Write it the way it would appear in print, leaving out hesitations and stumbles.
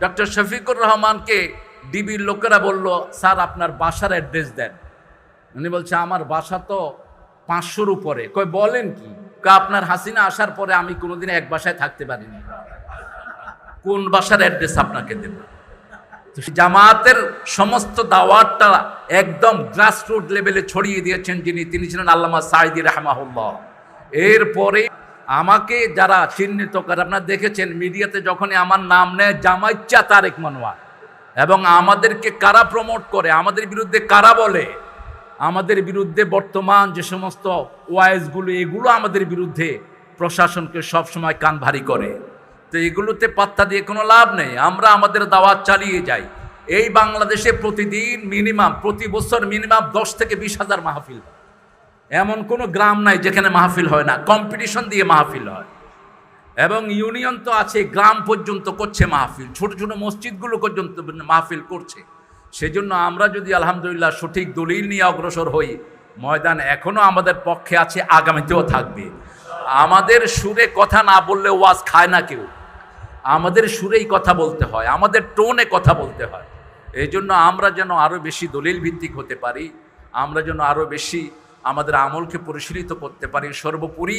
Doctor Shafiqur রহমানকে ডিবির লোকেরা বলল, স্যার আপনার বাসার অ্যাড্রেস দেন। উনি বলছে আমার বাসা তো 500-র উপরে। কই বলেন কি? আপনার হাসিনা আসার পরে আমি কোনোদিন এক বাসায় থাকতে পারিনি, কোন বাসার অ্যাড্রেস আপনাকে দেব? জামাতের সমস্ত দাওয়াতটা একদম গ্রাসরুট লেভেলে ছড়িয়ে দিয়েছেন তিনি ছিলেন আল্লামা সাঈদী রাহমাহুল্লাহ। এরপরে আমাকে যারা চিহ্নিত করে, আপনারা দেখেছেন মিডিয়াতে যখনই আমার নাম নেয় জামাইচ্চা তারেক মনোয়ার, এবং আমাদেরকে কারা প্রমোট করে, আমাদের বিরুদ্ধে কারা বলে, আমাদের বিরুদ্ধে বর্তমান যে সমস্ত ওয়াইজগুলো, এগুলো আমাদের বিরুদ্ধে প্রশাসনকে সবসময় কান ভারী করে। তো এগুলোতে পাত্তা দিয়ে কোনো লাভ নেই। আমরা আমাদের দাওয়াত চালিয়ে যাই। এই বাংলাদেশে প্রতিদিন প্রতি বছর মিনিমাম 10 থেকে 20,000 মাহফিল। এমন কোনো গ্রাম নাই যেখানে মাহফিল হয় না, কম্পিটিশন দিয়ে মাহফিল হয়। এবং ইউনিয়ন তো আছে, গ্রাম পর্যন্ত করছে মাহফিল, ছোট ছোট মসজিদগুলো পর্যন্ত মাহফিল করছে। সেজন্য আমরা যদি আলহামদুলিল্লাহ সঠিক দলিল নিয়ে অগ্রসর হই, ময়দান এখনো আমাদের পক্ষে আছে, আগামীতেও থাকবে। আমাদের সুরে কথা না বললে ওয়াজ খায় না কেউ, আমাদের সুরেই কথা বলতে হয়, আমাদের টোনে কথা বলতে হয়। এই জন্য আমরা যেন আরও বেশি দলিল ভিত্তিক হতে পারি, আমরা যেন আরও বেশি আমাদের আমলকে পরিশীলিত করতে পারি। সর্বোপরি